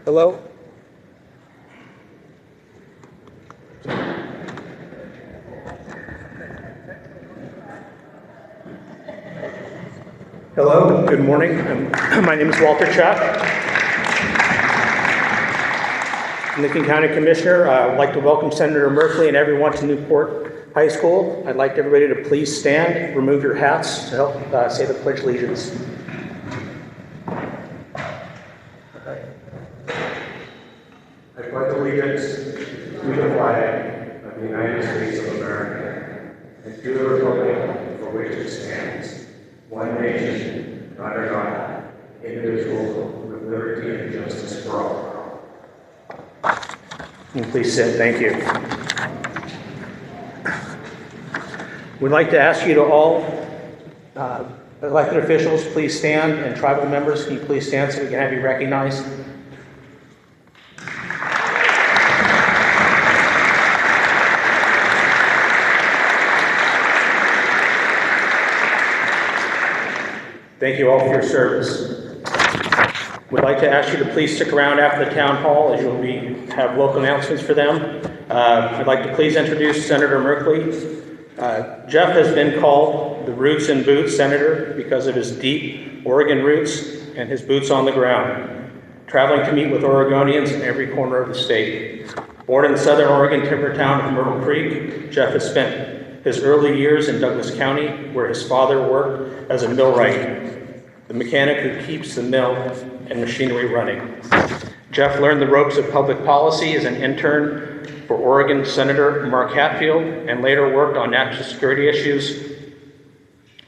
Hello? Hello, good morning. My name is Walter Chuck, Lincoln County Commissioner. I would like to welcome Senator Merkley and everyone to Newport High School. I'd like everybody to please stand, remove your hats to help say the Pledge of Allegiance. I pledge allegiance to the flag of the United States of America and to the republic for which it stands, one nation, under God, indivisible, with liberty and justice for all. Please sit. Thank you. We'd like to ask you to all, elected officials, please stand, and tribal members, can you please stand so we can have you recognized? Thank you all for your service. We'd like to ask you to please stick around after the town hall as you'll have local announcements for them. I'd like to please introduce Senator Merkley. Jeff has been called the Roots and Boots Senator because of his deep Oregon roots and his boots on the ground, traveling to meet with Oregonians in every corner of the state. Born in southern Oregon timber town of Myrtle Creek, Jeff has spent his early years in Douglas County, where his father worked as a millwright, the mechanic who keeps the mill and machinery running. Jeff learned the ropes of public policy as an intern for Oregon Senator Mark Hatfield, and later worked on national security issues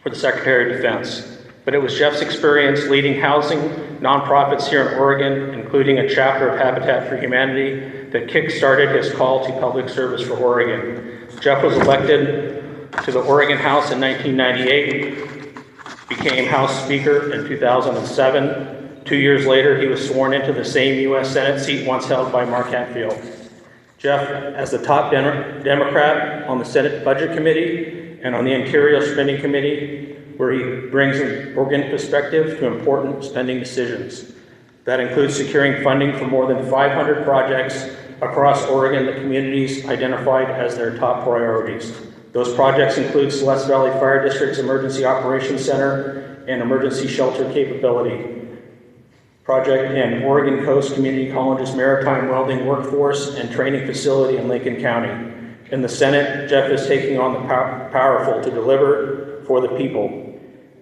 for the Secretary of Defense. But it was Jeff's experience leading housing nonprofits here in Oregon, including a chapter of Habitat for Humanity, that kick-started his call to public service for Oregon. Jeff was elected to the Oregon House in 1998, became House Speaker in 2007. 2 years later, he was sworn into the same U.S. Senate seat once held by Mark Hatfield. Jeff, as the top Democrat on the Senate Budget Committee and on the Interior Spending Committee, where he brings an Oregon perspective to important spending decisions. That includes securing funding for more than 500 projects across Oregon that communities identified as their top priorities. Those projects include Celeste Valley Fire District's Emergency Operations Center and Emergency Shelter Capability Project, and Oregon Coast Community College's Maritime Welding Workforce and Training Facility in Lincoln County. In the Senate, Jeff is taking on the powerful to deliver for the people,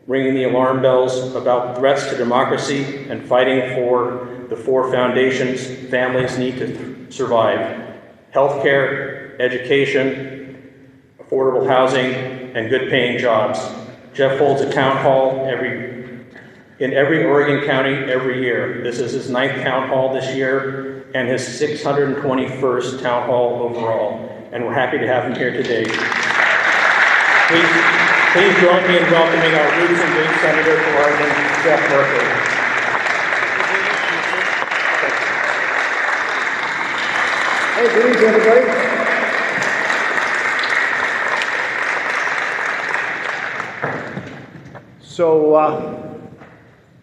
ringing the alarm bells about threats to democracy and fighting for the four foundations families need to survive: healthcare, education, affordable housing, and good paying jobs. Jeff holds a town hall in every Oregon county every year. This is his 9th town hall this year and his 621st town hall overall. And we're happy to have him here today. Please join me in welcoming our Roots and Boots Senator for Oregon, Jeff Merkley. Hey, good evening, everybody. So,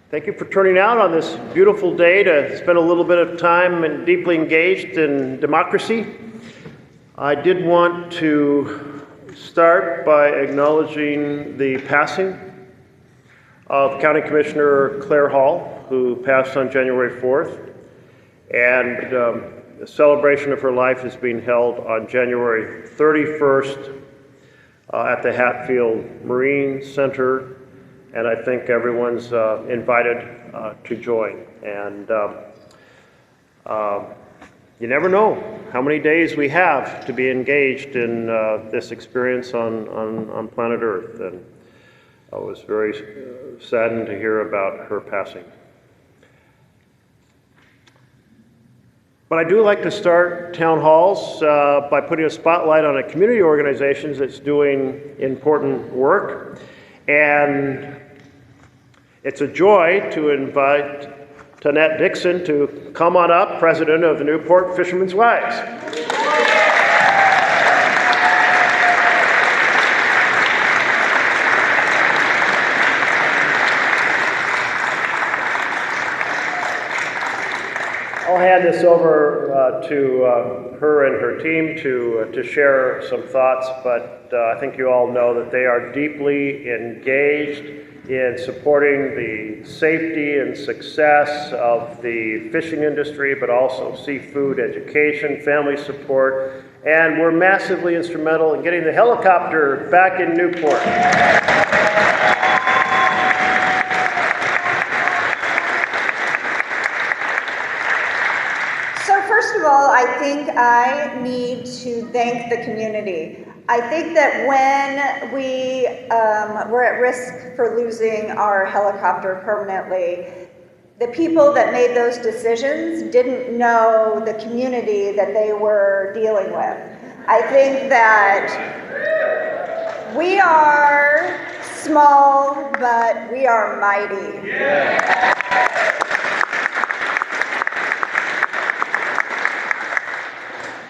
thank you for turning out on this beautiful day to spend a little bit of time and deeply engaged in democracy. I did want to start by acknowledging the passing of County Commissioner Claire Hall, who passed on January 4th, and the celebration of her life is being held on January 31st at the Hatfield Marine Center. And I think everyone's invited to join. And you never know how many days we have to be engaged in this experience on planet Earth. And I was very saddened to hear about her passing. But I do like to start town halls by putting a spotlight on a community organization that's doing important work. And it's a joy to invite Tonette Dixon to come on up, president of the Newport Fishermen's Wives. I'll hand this over to her and her team to share some thoughts, but I think you all know that they are deeply engaged in supporting the safety and success of the fishing industry, but also seafood education, family support, and were massively instrumental in getting the helicopter back in Newport. So first of all, I think I need to thank the community. I think that when we were at risk for losing our helicopter permanently, the people that made those decisions didn't know the community that they were dealing with. I think that we are small, but we are mighty. Yeah.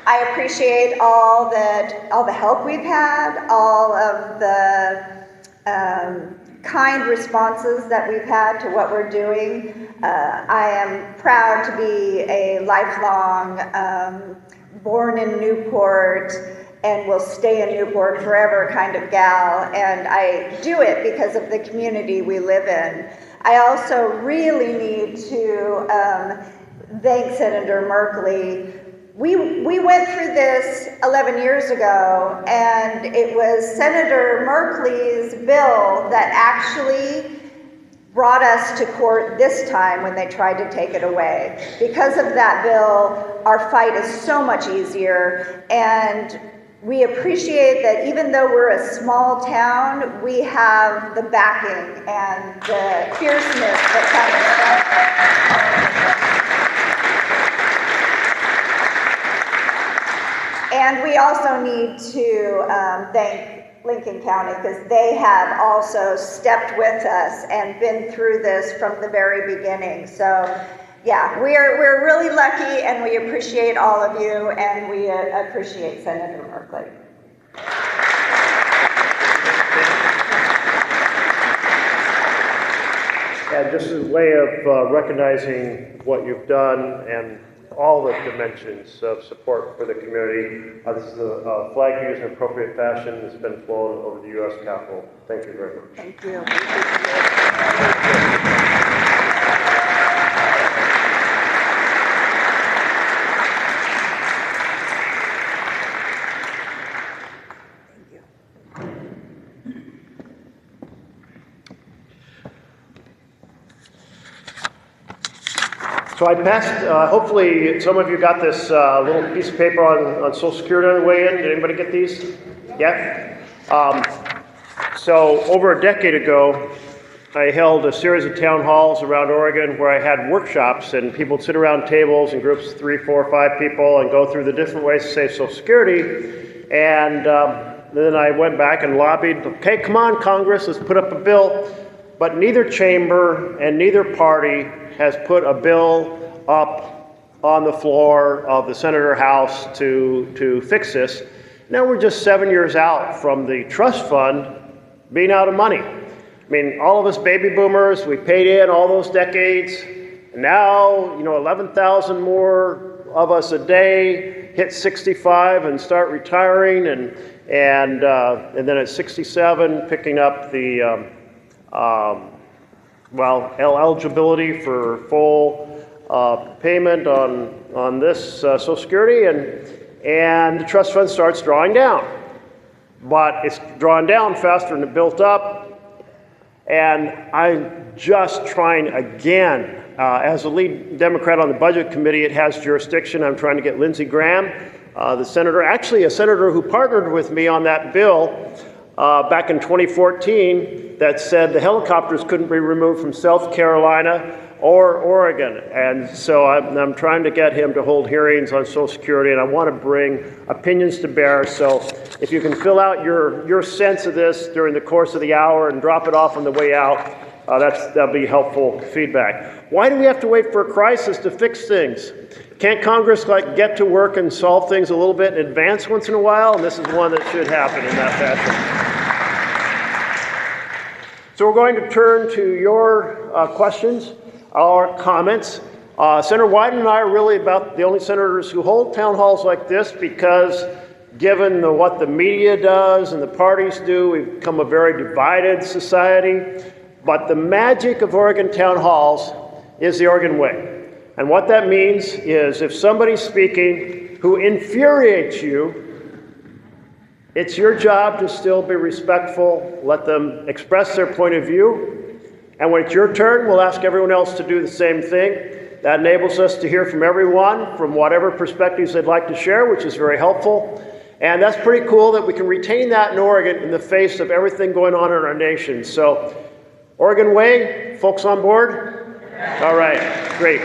I appreciate all the help we've had, all of the kind responses that we've had to what we're doing. I am proud to be a lifelong born in Newport and will stay in Newport forever kind of gal, and I do it because of the community we live in. I also really need to thank Senator Merkley. We went through this 11 years ago, and it was Senator Merkley's bill that actually brought us to court this time when they tried to take it away. Because of that bill, our fight is so much easier, and we appreciate that even though we're a small town, we have the backing and the fierceness that comes from. And we also need to thank Lincoln County, because they have also stepped with us and been through this from the very beginning. So yeah, we're really lucky, and we appreciate all of you, and we appreciate Senator Merkley. And just as a way of recognizing what you've done and all the dimensions of support for the community, this is a flag used in appropriate fashion that's been flown over the U.S. Capitol. Thank you very much. Thank you. So I passed, hopefully some of you got this little piece of paper on Social Security on the way in. Did anybody get these? Yeah? So over a decade ago, I held a series of town halls around Oregon where I had workshops, and people would sit around tables in groups of 3, 4, 5 people and go through the different ways to save Social Security. And then I went back and lobbied, okay, come on, Congress, let's put up a bill. But neither chamber and neither party has put a bill up on the floor of the Senate or House to fix this. Now we're just 7 years out from the trust fund being out of money. I mean, all of us baby boomers, we paid in all those decades. And now, 11,000 more of us a day hit 65 and start retiring, and then at 67 picking up the eligibility for full payment on this Social Security, and the trust fund starts drawing down. But it's drawn down faster than it built up, and I'm just trying again, as the lead Democrat on the Budget Committee, it has jurisdiction. I'm trying to get Lindsey Graham, the senator, actually a senator who partnered with me on that bill back in 2014, that said the helicopters couldn't be removed from South Carolina or Oregon. And so I'm trying to get him to hold hearings on Social Security, and I want to bring opinions to bear. So if you can fill out your sense of this during the course of the hour and drop it off on the way out, that'll be helpful feedback. Why do we have to wait for a crisis to fix things? Can't Congress get to work and solve things a little bit in advance once in a while? And this is one that should happen in that fashion. So we're going to turn to your questions or comments. Senator Wyden and I are really about the only senators who hold town halls like this because given what the media does and the parties do, we've become a very divided society. But the magic of Oregon town halls is the Oregon way. And what that means is if somebody's speaking who infuriates you, it's your job to still be respectful, let them express their point of view, and when it's your turn, we'll ask everyone else to do the same thing. That enables us to hear from everyone, from whatever perspectives they'd like to share, which is very helpful. And that's pretty cool that we can retain that in Oregon in the face of everything going on in our nation. So, Oregon way, folks on board? All right, great.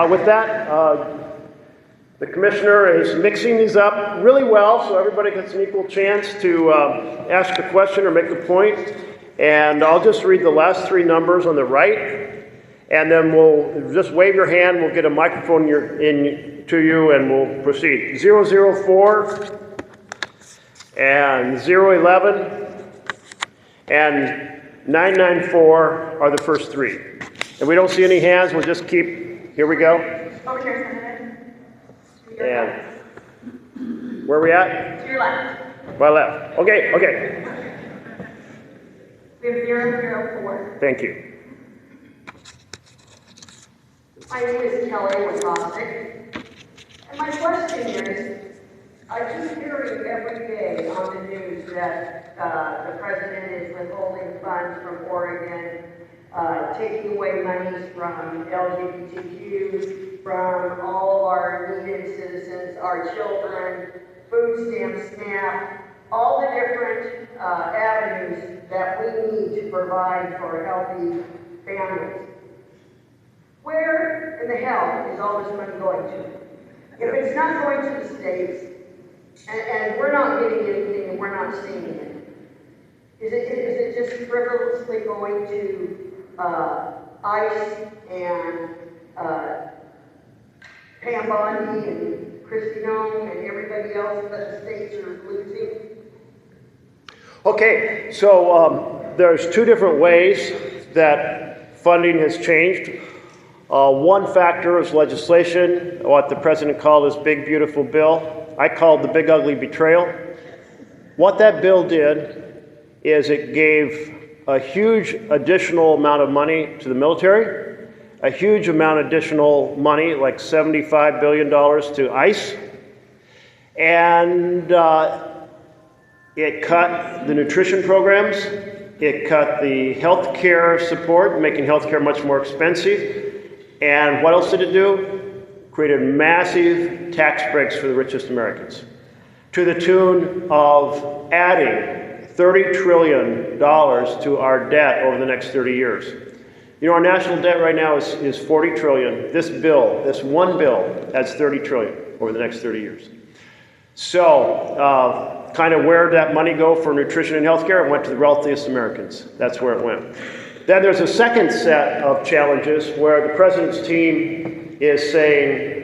With that, the commissioner is mixing these up really well so everybody gets an equal chance to ask a question or make a point. And I'll just read the last three numbers on the right, and then we'll just wave your hand, we'll get a microphone to you, and we'll proceed. 004 and 011 and 994 are the first three. And we don't see any hands, we'll just keep, here we go. Over here, And where are we at? to your left. My left. Okay. We have 004. Thank you. My name is Kelly Wachowski. And my question is, I just hearing every day on the news that the president is withholding funds from Oregon, taking away monies from LGBTQ, from all of our needed citizens, our children, food stamps, SNAP, all the different avenues that we need to provide for healthy families. Where in the hell is all this money going to? If it's not going to the states, and we're not getting anything and we're not seeing it, is it just frivolously going to ICE and Pam Bondi and Christy Nome and everybody else that the states are losing? Okay, so there's two different ways that funding has changed. One factor is legislation, what the president called his big beautiful bill. I called the big ugly betrayal. What that bill did is it gave a huge additional amount of money to the military, a huge amount of additional money, like $75 billion to ICE, and it cut the nutrition programs, it cut the health care support, making health care much more expensive, and what else did it do? Created massive tax breaks for the richest Americans, to the tune of adding $30 trillion to our debt over the next 30 years. You know, our national debt right now is $40 trillion. This bill, this one bill, adds $30 trillion over the next 30 years. So, kind of where did that money go for nutrition and healthcare? It went to the wealthiest Americans. That's where it went. Then there's a second set of challenges where the president's team is saying,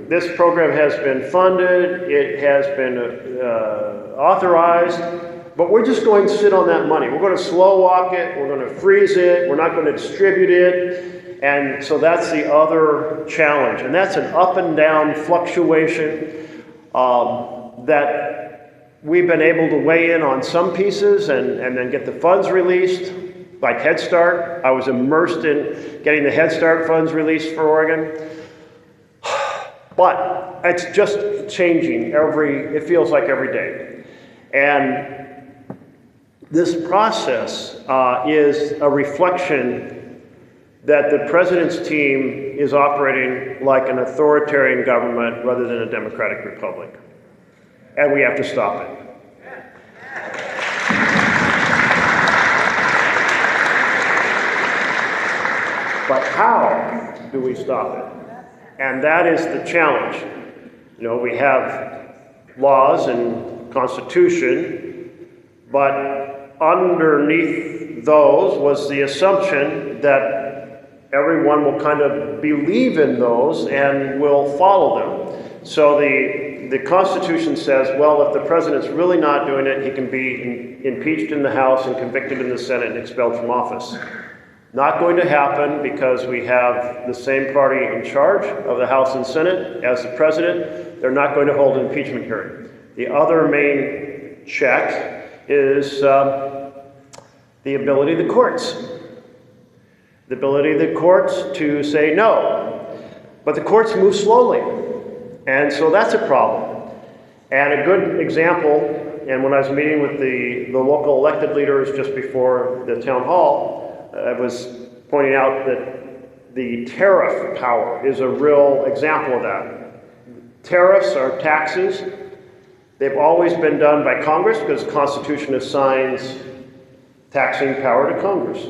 this program has been funded, it has been authorized, but we're just going to sit on that money. We're going to slow walk it, we're going to freeze it, we're not going to distribute it. And so that's the other challenge. And that's an up and down fluctuation that we've been able to weigh in on some pieces and then get the funds released, like Head Start. I was immersed in getting the Head Start funds released for Oregon. But it's just changing it feels like every day. And this process is a reflection that the president's team is operating like an authoritarian government rather than a democratic republic. And we have to stop it. But how do we stop it? And that is the challenge. You know, we have laws and constitution, but underneath those was the assumption that everyone will kind of believe in those and will follow them. So the Constitution says, well, if the president's really not doing it, he can be impeached in the House and convicted in the Senate and expelled from office. Not going to happen because we have the same party in charge of the House and Senate as the president. They're not going to hold an impeachment hearing. The other main check is the ability of the courts. The ability of the courts to say no. But the courts move slowly. And so that's a problem. And a good example, and when I was meeting with the local elected leaders just before the town hall, I was pointing out that the tariff power is a real example of that. Tariffs are taxes. They've always been done by Congress because the Constitution assigns taxing power to Congress.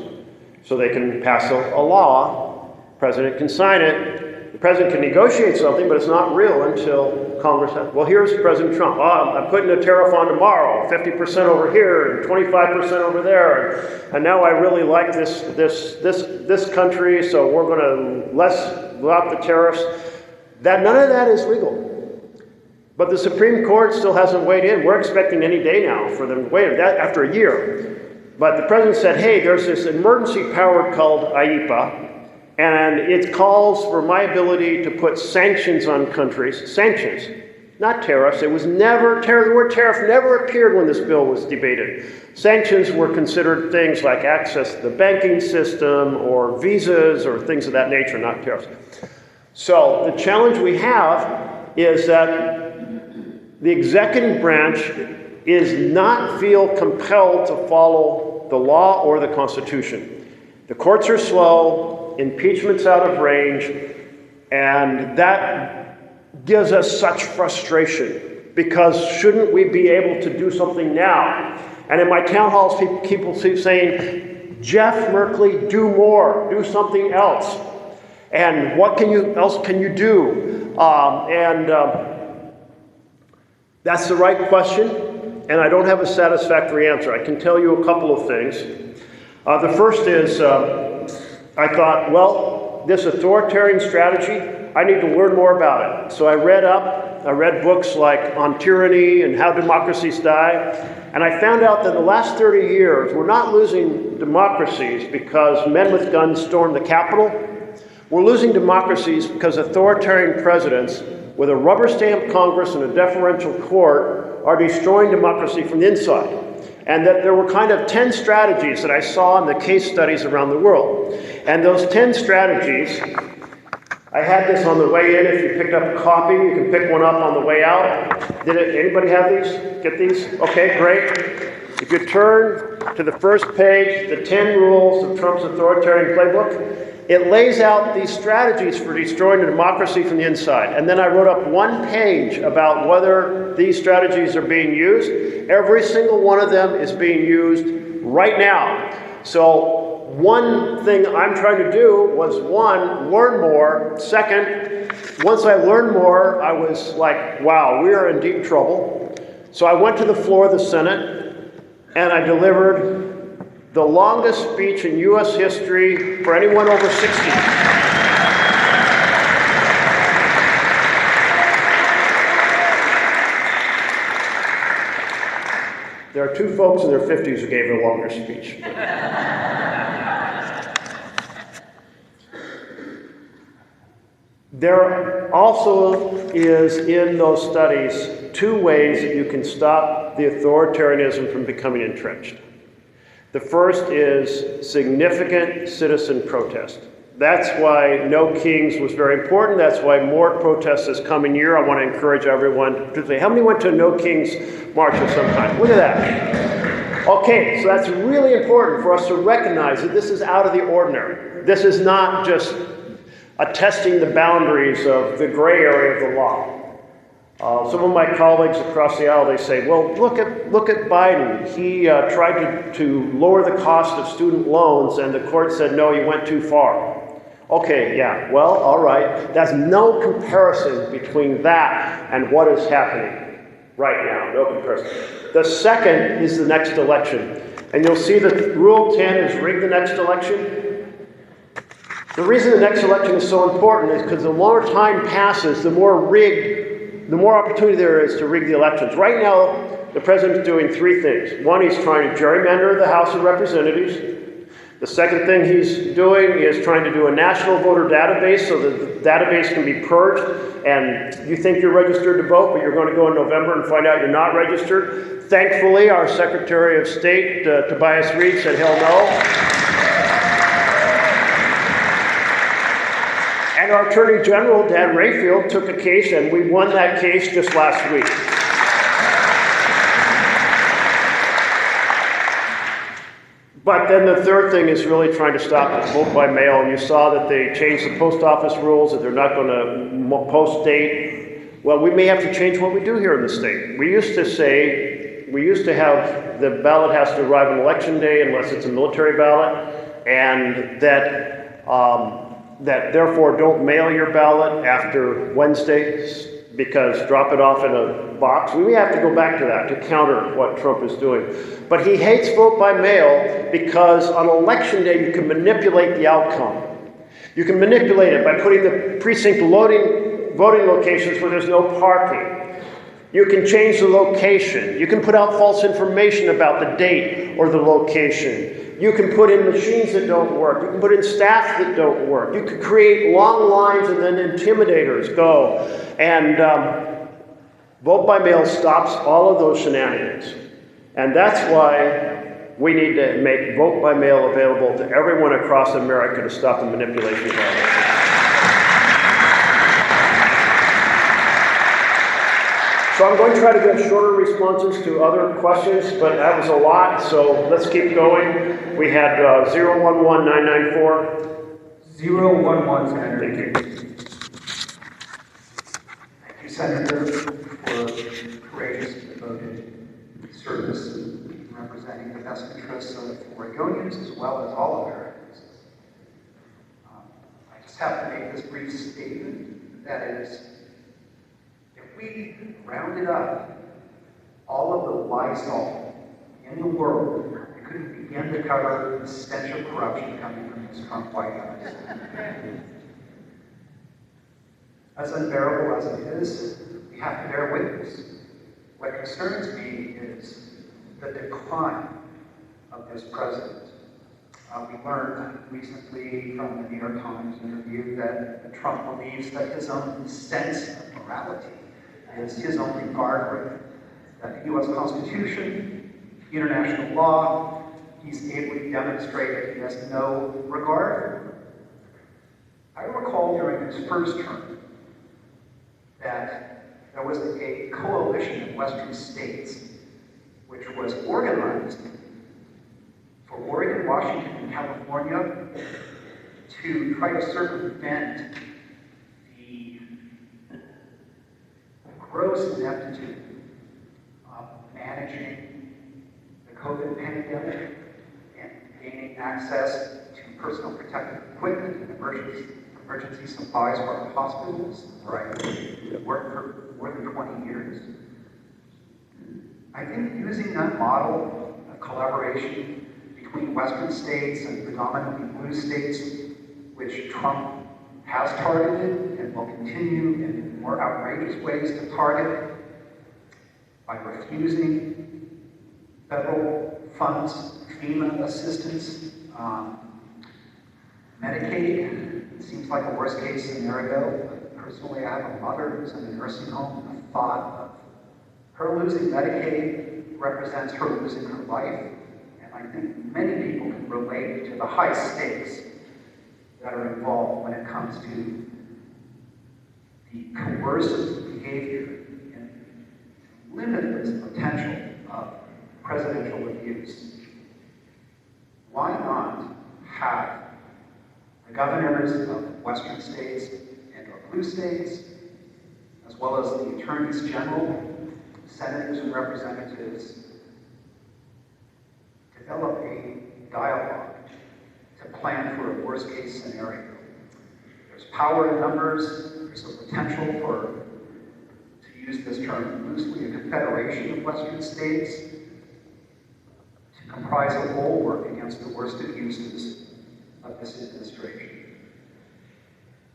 So they can pass a law, the president can sign it, the president can negotiate something, but it's not real until Congress has. Well, here's President Trump. Oh, I'm putting a tariff on tomorrow, 50% over here and 25% over there, and now I really like this country, so we're going to drop the tariffs. None of that is legal. But the Supreme Court still hasn't weighed in. We're expecting any day now for them to weigh in, that after a year. But the president said, hey, there's this emergency power called IEPA, and it calls for my ability to put sanctions on countries. Sanctions, not tariffs. It was never, the word tariff never appeared when this bill was debated. Sanctions were considered things like access to the banking system or visas or things of that nature, not tariffs. So the challenge we have is that the executive branch is not feel compelled to follow the law or the Constitution. The courts are slow, impeachment's out of range, and that gives us such frustration because shouldn't we be able to do something now? And in my town halls, people keep saying, Jeff Merkley, do more, do something else. And what else can you do? That's the right question, and I don't have a satisfactory answer. I can tell you a couple of things. The first is, I thought, well, this authoritarian strategy, I need to learn more about it. So I read books like On Tyranny and How Democracies Die, and I found out that in the last 30 years, we're not losing democracies because men with guns stormed the Capitol. We're losing democracies because authoritarian presidents with a rubber stamp Congress and a deferential court are destroying democracy from the inside. And that there were kind of 10 strategies that I saw in the case studies around the world. And those 10 strategies, I had this on the way in. If you picked up a copy, you can pick one up on the way out. Anybody have these? Get these? Okay, great. If you turn to the first page, the 10 rules of Trump's authoritarian playbook, it lays out these strategies for destroying the democracy from the inside. And then I wrote up one page about whether these strategies are being used. Every single one of them is being used right now. So one thing I'm trying to do was, one, learn more. Second, once I learned more, I was like, wow, we are in deep trouble. So I went to the floor of the Senate and I delivered the longest speech in U.S. history for anyone over 60. There are two folks in their 50s who gave a longer speech. There also is in those studies two ways that you can stop the authoritarianism from becoming entrenched. The first is significant citizen protest. That's why No Kings was very important. That's why more protests this coming year. I want to encourage everyone to say, how many went to a No Kings march of some kind? Look at that. Okay, so that's really important for us to recognize that this is out of the ordinary. This is not just attesting the boundaries of the gray area of the law. Some of my colleagues across the aisle, they say, well, look at Biden. He tried to lower the cost of student loans, and the court said, no, he went too far. Okay, yeah, well, all right. There's no comparison between that and what is happening right now. No comparison. The second is the next election. And you'll see that Rule 10 is rig the next election. The reason the next election is so important is because the longer time passes, the more opportunity there is to rig the elections. Right now, the president's doing three things. One, he's trying to gerrymander the House of Representatives. The second thing he's doing is trying to do a national voter database so that the database can be purged, and you think you're registered to vote, but you're going to go in November and find out you're not registered. Thankfully, our Secretary of State, Tobias Reed, said hell no. And our Attorney General, Dan Rayfield, took a case, and we won that case just last week. But then the third thing is really trying to stop vote by mail. And you saw that they changed the post office rules, that they're not going to post date. Well, we may have to change what we do here in the state. We used to have the ballot has to arrive on election day unless it's a military ballot, and that therefore don't mail your ballot after Wednesday, because drop it off in a box. We may have to go back to that to counter what Trump is doing. But he hates vote by mail because on election day you can manipulate the outcome. You can manipulate it by putting the precinct voting locations where there's no parking. You can change the location. You can put out false information about the date or the location. You can put in machines that don't work. You can put in staff that don't work. You can create long lines and then intimidators go. And vote by mail stops all of those shenanigans. And that's why we need to make vote by mail available to everyone across America to stop the manipulation of our elections. So I'm going to try to give shorter responses to other questions, but that was a lot, so let's keep going. We had 011994. 011, Senator. Thank you. Thank you, Senator, for courageous and devoted service representing the best interests of Oregonians as well as all Americans. I just have to make this brief statement, that is, if we rounded up all of the Lysol in the world, we couldn't begin to cover the stench of corruption coming from this Trump White House. As unbearable as it is, we have to bear witness. What concerns me is the decline of this president. We learned recently from the New York Times interview that Trump believes that his own sense of morality is his only guardrail. That the U.S. Constitution, international law, he's ably demonstrated he has no regard for. I recall during his first term that there was a coalition of Western states which was organized for Oregon, Washington, and California to try to circumvent the gross ineptitude of managing the COVID pandemic and gaining access to personal protective equipment and emergency supplies for our hospitals, where I worked for more than 20 years. I think using that model of collaboration between Western states and predominantly blue states, which Trump has targeted and will continue in more outrageous ways to target by refusing federal funds, FEMA assistance, Medicaid. It seems like a worst case scenario. Personally, I have a mother who's in a nursing home. The thought of her losing Medicaid represents her losing her life. And I think many people can relate to the high stakes that are involved when it comes to the coercive behavior and limitless potential of presidential abuse. Why not have the governors of Western states and or blue states, as well as the attorneys general, senators and representatives, develop a dialogue to plan for a worst case scenario. There's power in numbers, there's a potential for, to use this term loosely, a confederation of Western states to comprise a bulwark against the worst abuses of this administration.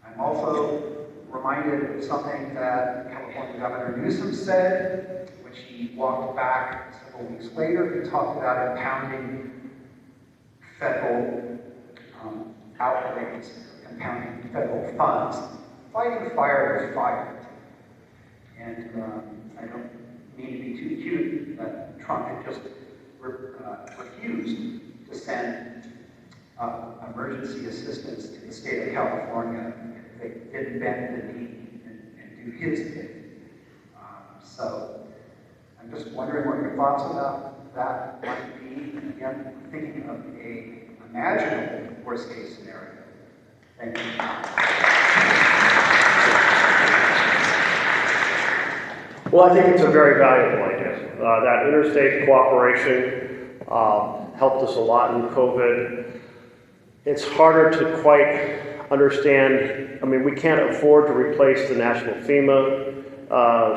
I'm also reminded of something that California Governor Newsom said, which he walked back several weeks later. He talked about impounding federal outlays, compounding federal funds, fighting fire with fire. And I don't mean to be too cute, but Trump had just refused to send emergency assistance to the state of California if they didn't bend the knee and do his bit. So I'm just wondering what your thoughts about that might be. And again, thinking of a imaginable worst case scenario. Thank you. Well, I think it's a very valuable idea. That interstate cooperation helped us a lot in COVID. It's harder to quite understand. I mean, we can't afford to replace the national FEMA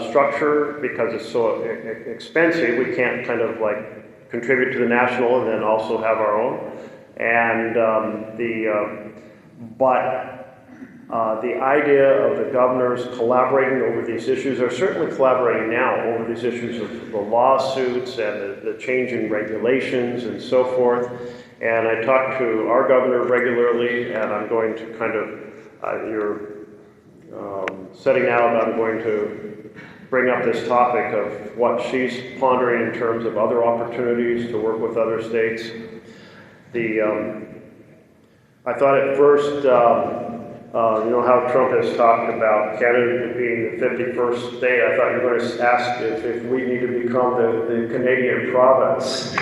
structure because it's so expensive. We can't kind of like contribute to the national and then also have our own. And the idea of the governors collaborating over these issues, they're certainly collaborating now over these issues of the lawsuits and the change in regulations and so forth. And I talk to our governor regularly, and I'm going to kind of, setting out, I'm going to bring up this topic of what she's pondering in terms of other opportunities to work with other states. I thought at first, you know how Trump has talked about Canada being the 51st state. I thought you were going to ask if we need to become the Canadian province.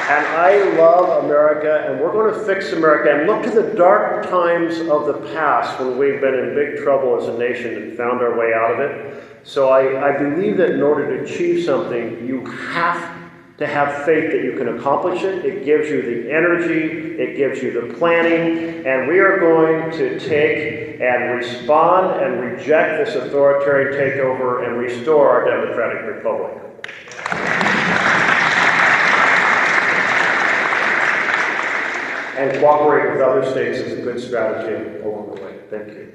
And I love America, and we're going to fix America and look to the dark times of the past when we've been in big trouble as a nation and found our way out of it. So I believe that in order to achieve something, you have to have faith that you can accomplish it. It gives you the energy, it gives you the planning, and we are going to take and respond and reject this authoritarian takeover and restore our democratic republic. And cooperate with other states is a good strategy along the way. Thank you.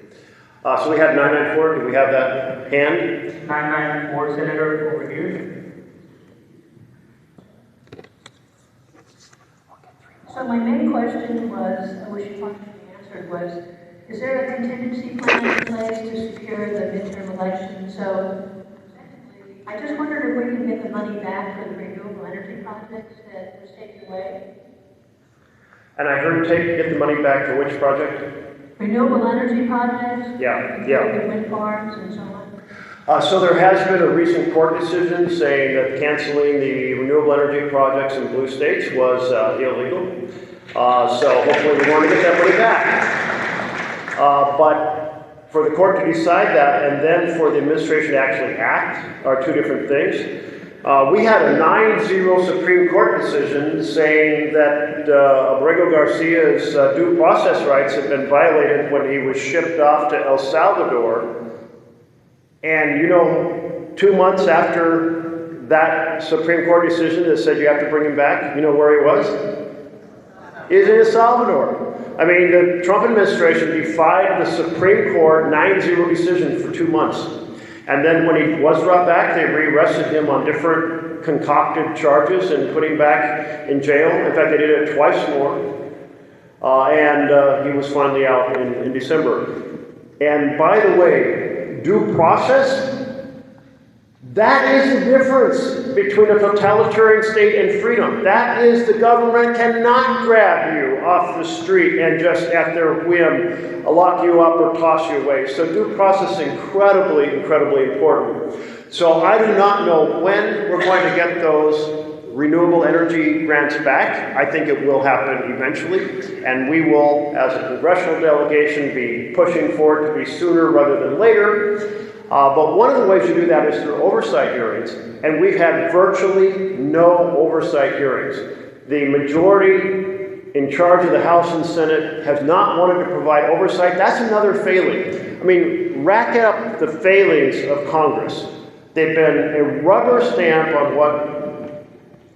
So we had 994. Do we have that hand? 994, Senator, over here. So my main question was, which you wanted to be answered, was, is there a contingency plan in place to secure the midterm election? So, secondly, I just wondered if we can get the money back for the renewable energy projects that was taken away. And I heard get the money back for which project? Renewable energy projects? Yeah. The wind farms and so on. So there has been a recent court decision saying that canceling the renewable energy projects in blue states was illegal. So hopefully we want to get that money back. But for the court to decide that and then for the administration to actually act are two different things. We had a 9-0 Supreme Court decision saying that Abrego Garcia's due process rights had been violated when he was shipped off to El Salvador. And 2 months after that Supreme Court decision that said you have to bring him back, you know where he was? He's in El Salvador. I mean, the Trump administration defied the Supreme Court 9-0 decision for 2 months. And then when he was brought back, they rearrested him on different concocted charges and put him back in jail. In fact, they did it twice more. And he was finally out in December. And by the way, due process, that is the difference between a totalitarian state and freedom. That is, the government cannot grab you off the street and just at their whim lock you up or toss you away. So due process is incredibly, incredibly important. So I do not know when we're going to get those renewable energy grants back. I think it will happen eventually, and we will, as a congressional delegation, be pushing for it to be sooner rather than later. But one of the ways you do that is through oversight hearings, and we've had virtually no oversight hearings. The majority in charge of the House and Senate has not wanted to provide oversight. That's another failing. I mean, rack up the failings of Congress. They've been a rubber stamp on what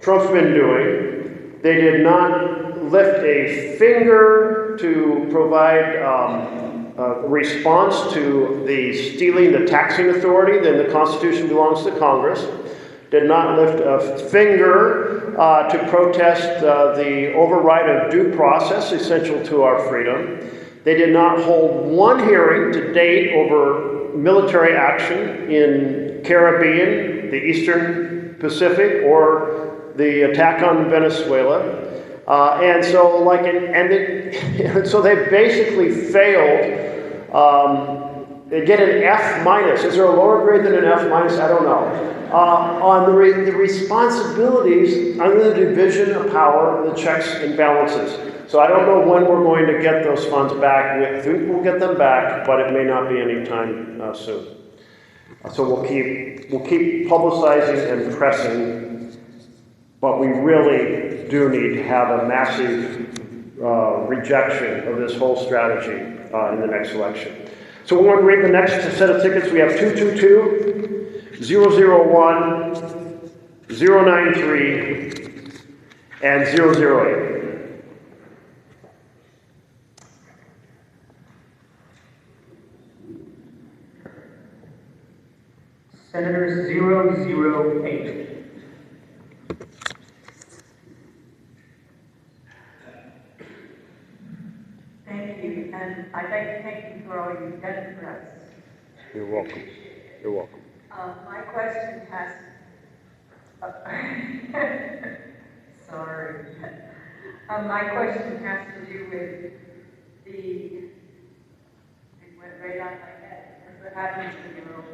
Trump's been doing. They did not lift a finger to provide response to the stealing the taxing authority. Then the Constitution belongs to Congress. Did not lift a finger to protest the override of due process essential to our freedom. They did not hold one hearing to date over military action in Caribbean, the Eastern Pacific, or the attack on Venezuela. So they basically failed. They get an F minus. Is there a lower grade than an F minus? I don't know. On the responsibilities under the division of power, the checks and balances. So I don't know when we're going to get those funds back. We think we'll get them back, but it may not be any time soon. So we'll keep publicizing and pressing, but we really do need to have a massive rejection of this whole strategy in the next election. So we're going to read the next set of tickets. We have 222, 001, 093, and 008. Senator 008. Thank you, and I'd like to thank you for all you've done for us. You're welcome. You're welcome. My question has, sorry. My question has to do with it went right out my head. What happens to the world?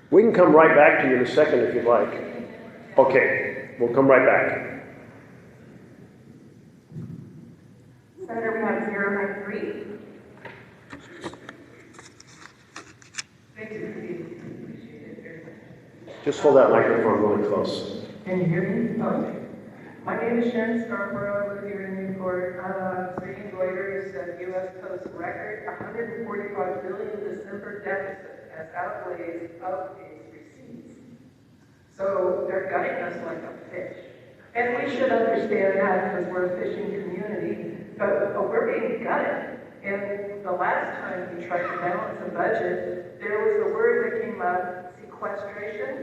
We can come right back to you in a second if you'd like. Okay, we'll come right back. Senator, we have 093. Thank you. Appreciate it very much. Just hold that microphone really close. Can you hear me? Okay. My name is Sharon Scarborough. I live here in Newport. Reading Reuters, U.S. Post record, $145 billion December deficit as outlays outpace receipts. So they're gutting us like a fish. And we should understand that because we're a fishing community. But we're being gutted. And the last time we tried to balance the budget, there was a word that came up, sequestration,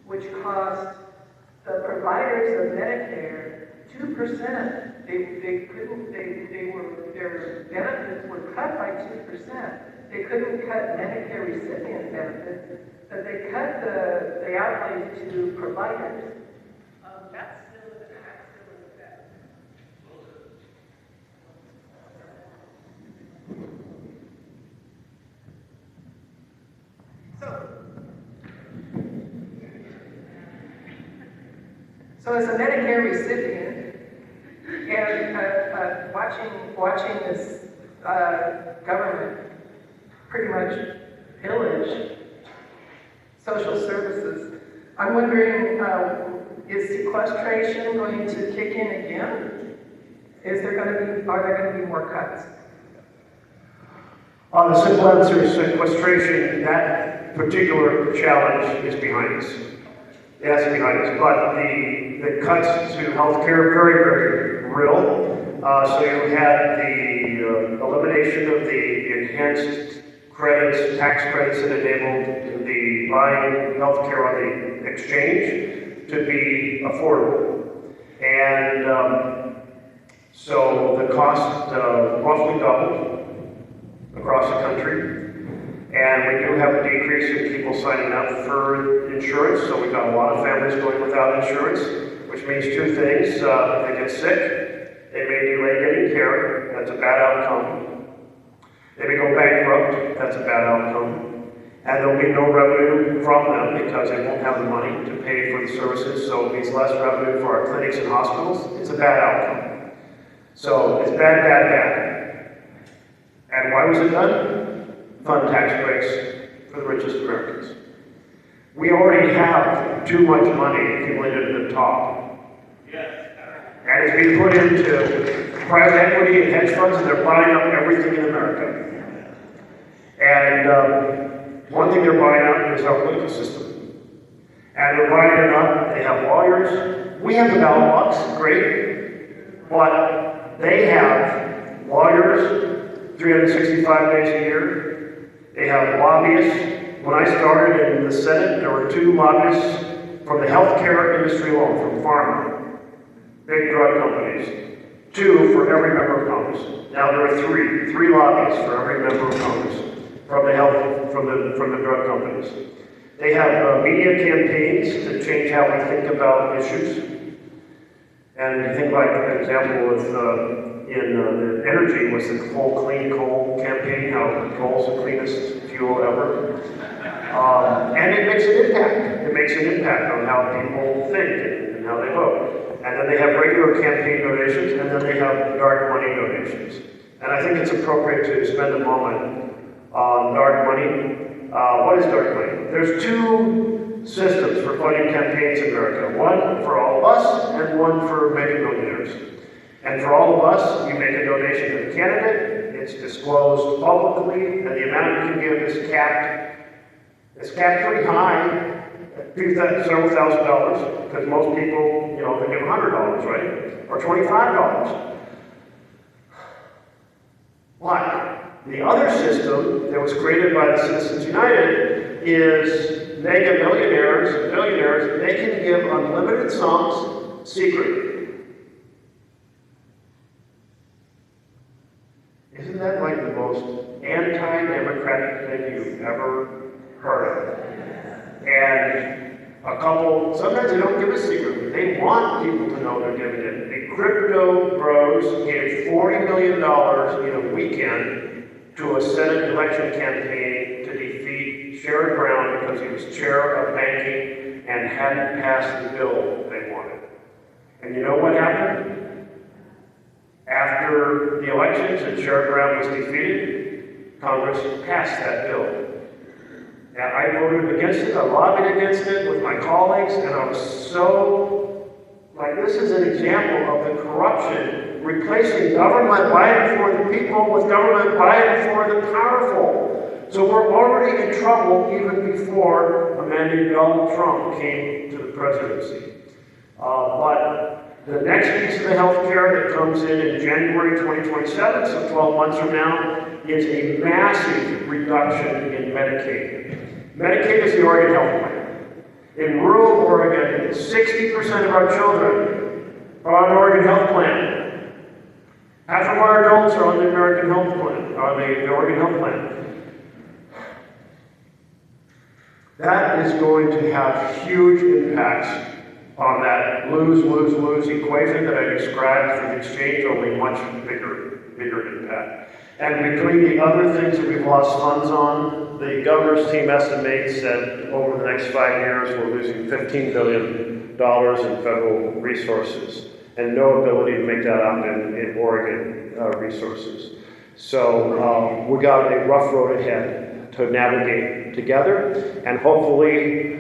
which cost the providers of Medicare 2%. Their benefits were cut by 2%. They couldn't cut Medicare recipient benefits, but they cut the outlay to providers. That's still in effect. So as a Medicare recipient, and watching this government pretty much pillage social services, I'm wondering, is sequestration going to kick in again? Are there going to be more cuts? On the simple answer is sequestration. That particular challenge is behind us. Yes, behind us. But the cuts to healthcare are very, very real. So you had the elimination of the enhanced credits, tax credits that enabled the buying healthcare on the exchange to be affordable. And so the cost roughly doubled across the country. And we do have a decrease in people signing up for insurance, so we've got a lot of families going without insurance, which means two things. If they get sick, they may delay getting care, that's a bad outcome. They may go bankrupt, that's a bad outcome. And there'll be no revenue from them because they won't have the money to pay for the services, so it means less revenue for our clinics and hospitals. It's a bad outcome. So it's bad, bad, bad. And why was it done? Fund tax breaks for the richest Americans. We already have too much money accumulated at the top. And it's being put into private equity and hedge funds, and they're buying up everything in America. And one thing they're buying up is our political system. And they're buying it up, they have lawyers. We have the ballot box, great. But they have lawyers 365 days a year. They have lobbyists. When I started in the Senate, there were 2 lobbyists from the healthcare industry alone, from pharma, big drug companies, 2 for every member of Congress. Now there are 3 lobbies for every member of Congress from the drug companies. They have media campaigns to change how we think about issues. And you think like an example with the energy was the whole clean coal campaign, how coal's the cleanest fuel ever. And it makes an impact. It makes an impact on how people think and how they vote. And then they have regular campaign donations, and then they have dark money donations. And I think it's appropriate to spend a moment on dark money. What is dark money? There's 2 systems for funding campaigns in America. One for all of us, and one for mega millionaires. And for all of us, you make a donation to the candidate, it's disclosed publicly, and the amount you can give is capped. It's capped pretty high, several $1,000s, because most people, they give $100, right? Or $25. Why? The other system that was created by the Citizens United is mega millionaires and billionaires, they can give unlimited sums secretly. Isn't that like the most anti-democratic thing you've ever heard of? And sometimes they don't give it secretly. They want people to know they're giving it. The crypto bros gave $40 million in a weekend to a Senate election campaign to defeat Sherrod Brown because he was chair of banking and hadn't passed the bill they wanted. And you know what happened? After the elections and Sherrod Brown was defeated, Congress passed that bill. And I voted against it, I lobbied against it with my colleagues, and I was so, this is an example of the corruption, replacing government by and for the people with government by and for the powerful. So we're already in trouble even before a man named Donald Trump came to the presidency. But the next piece of the health care that comes in January 2027, so 12 months from now, is a massive reduction in Medicaid. Medicaid is the Oregon Health Plan. In rural Oregon, 60% of our children are on the Oregon Health Plan. Half of our adults are on the American Health Plan, the Oregon Health Plan. That is going to have huge impacts on that lose-lose-lose equation that I described for the exchange, only much bigger impact. And between the other things that we've lost funds on, the governor's team estimates that over the next 5 years, we're losing $15 billion in federal resources and no ability to make that up in Oregon resources. So we got a rough road ahead to navigate together, and hopefully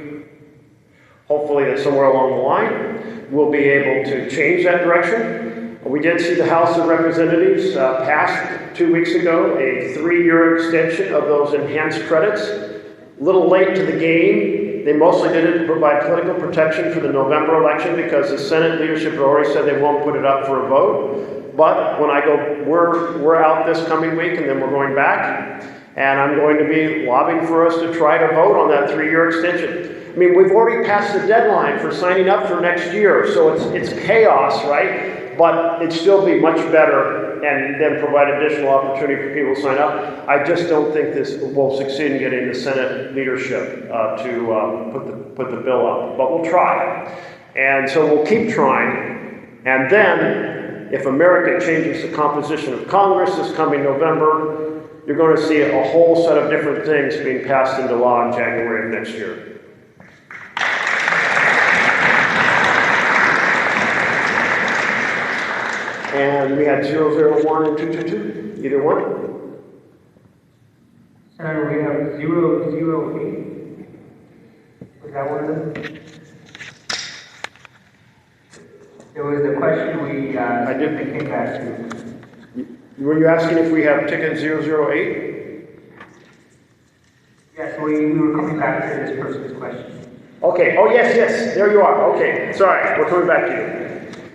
that somewhere along the line, we'll be able to change that direction. We did see the House of Representatives pass 2 weeks ago a 3-year extension of those enhanced credits. A little late to the game. They mostly did it to provide political protection for the November election because the Senate leadership had already said they won't put it up for a vote. But when I go, we're out this coming week and then we're going back. And I'm going to be lobbying for us to try to vote on that 3-year extension. I mean, we've already passed the deadline for signing up for next year, so it's chaos, right? But it'd still be much better and then provide additional opportunity for people to sign up. I just don't think this will succeed in getting the Senate leadership to put the bill up, but we'll try. And so we'll keep trying. And then, if America changes the composition of Congress this coming November, you're going to see a whole set of different things being passed into law in January of next year. And we had 001 and 222, either one. Senator, we have 008. Was that one of them? There was a question we came back to. Were you asking if we have ticket 008? Yes, we were coming back to this person's question. Okay, oh yes, there you are. Okay, sorry, we're coming back to you.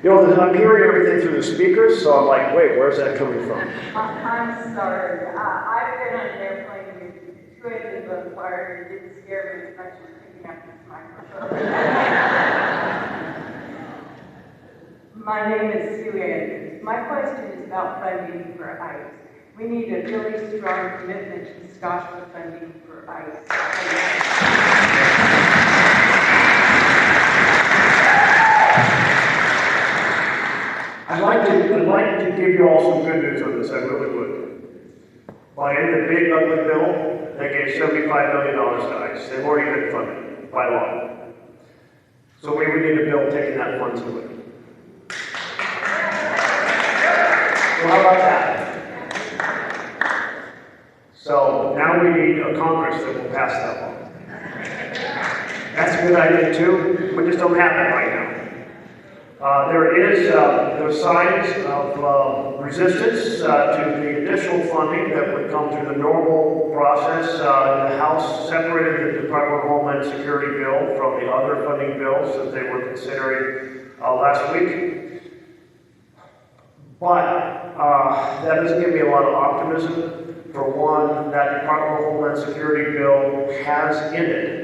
You know, I'm hearing everything through the speakers, so I'm like, wait, where's that coming from? I'm sorry. I've been on an airplane with 2 engines on fire. It didn't scare me as much as picking up this My name is Sue Andrews. My question is about funding for ICE. We need a really strong commitment to stop the funding for ICE. I'd like to give you all some good news on this, I really would. By the big ugly bill, they gave $75 million to ICE. They've already been funded by law. So we would need a bill taking that funds away. So how about that? So now we need a Congress that will pass that law. That's a good idea too. We just don't have it right now. There's signs of resistance to the additional funding that would come through the normal process. The House separated the Department of Homeland Security bill from the other funding bills that they were considering last week. But that doesn't give me a lot of optimism. For one, that Department of Homeland Security bill has in it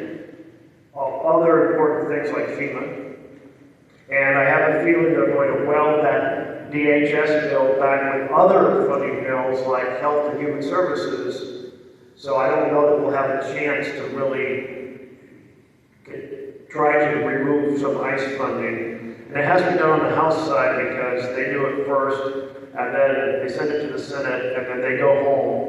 other important things like FEMA. And I have a feeling they're going to weld that DHS bill back with other funding bills like Health and Human Services. So I don't know that we'll have a chance to really try to remove some ICE funding. And it has been done on the House side because they do it first, and then they send it to the Senate, and then they go home.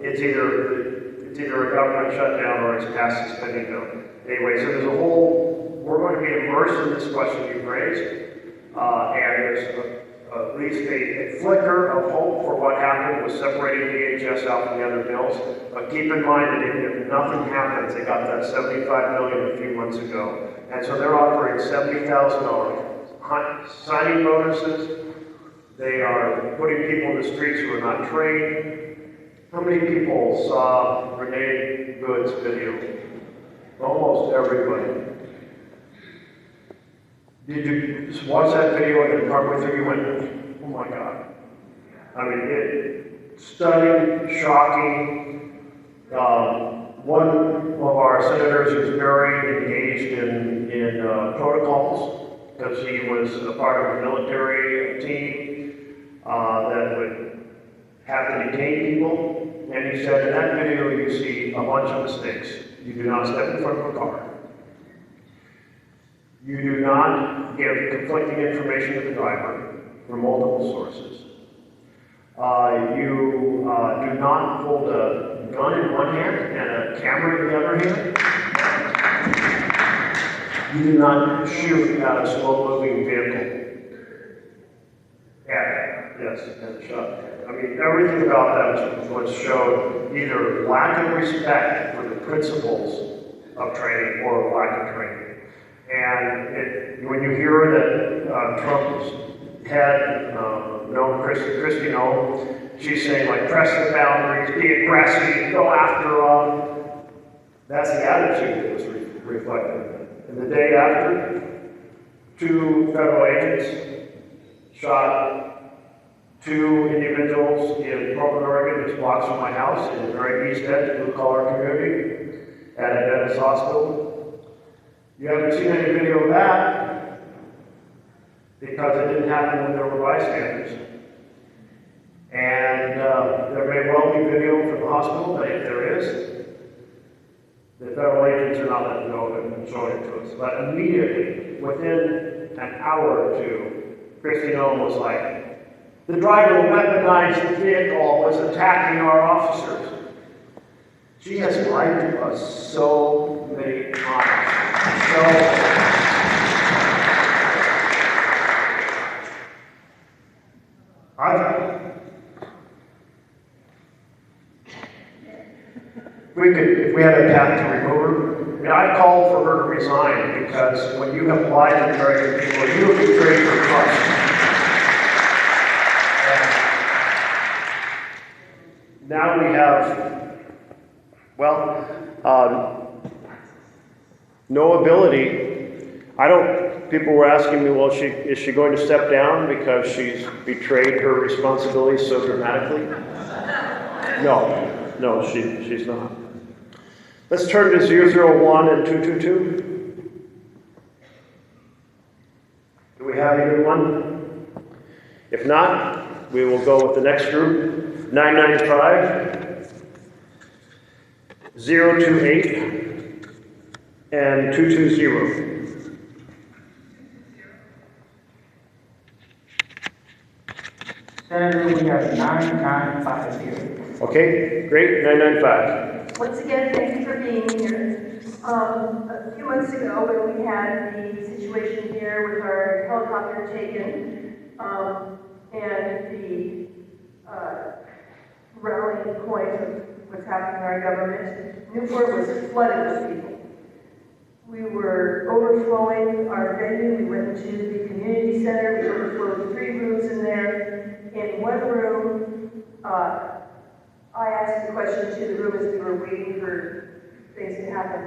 It's either a government shutdown or it's passed a spending bill. Anyway, so there's a whole. We're going to be immersed in this question you've raised, and there's at least a flicker of hope for what happened with separating DHS out from the other bills. But keep in mind that if nothing happens, they got that $75 million a few months ago, and so they're offering $70,000 signing bonuses. They are putting people in the streets who are not trained. How many people saw Renee Good's video? Almost everybody. Did you watch that video and then partway through you went, oh my God. I mean, stunning, shocking. One of our senators who's very engaged in protocols because he was a part of a military team that would have to detain people. And he said, in that video you see a bunch of mistakes. You do not step in front of a car. You do not give conflicting information to the driver from multiple sources. You do not hold a gun in one hand and a camera in the other hand. You do not shoot at a slow-moving vehicle. Yes, and shot. I mean, everything about that was showed either lack of respect for the principles of training or lack of training. And when you hear that Trump's head, Kristi Noem, she's saying like press the boundaries, be aggressive, go after that's the attitude that was reflected. And the day after, 2 federal agents shot 2 individuals in Portland, Oregon, just blocks from my house in the very east edge, blue-collar community, at a Adventist hospital. You haven't seen any video of that because it didn't happen when there were bystanders. And there may well be video from the hospital, but if there is, the federal agents are not letting go of it and showing it to us. But immediately, within an hour or 2, Kristi Noem was like, the driver weaponized the vehicle, was attacking our officers. She has lied to us so many times. If we had a path to remove her, I'd call for her to resign because when you have lied to the American people, you have betrayed your trust. Now we have, no ability. People were asking me, well, is she going to step down because she's betrayed her responsibilities so dramatically? No, she's not. Let's turn to 001 and 222. Do we have either one? If not, we will go with the next group, 995, 028, and 220. Senator, we have 9950. Okay, great, 995. Once again, thank you for being here. A few months ago, when we had the situation here with our helicopter taken, and the rallying point of what's happening in our government, Newport was flooded with people. We were overflowing our venue. We went to the community center. We overflowed 3 rooms in there. In one room, I asked the question to the room as we were waiting for things to happen.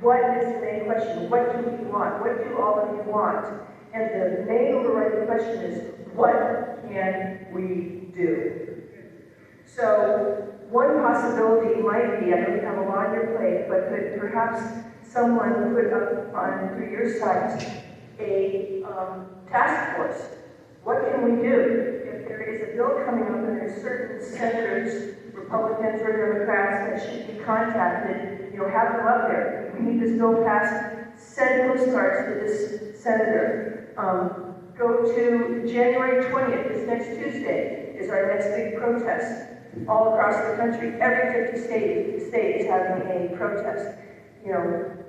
What is the main question? What do we want? What do all of you want? And the main overriding question is, what can we do? So one possibility might be, I know you have a lot on your plate, but could perhaps someone put up on through your site a task force. What can we do? If there is a bill coming up and there's certain senators, Republicans or Democrats, that should be contacted, have them up there. We need this bill passed. Send postcards to this senator. Go to January 20th, this next Tuesday, is our next big protest all across the country. Every 50 state is having a protest.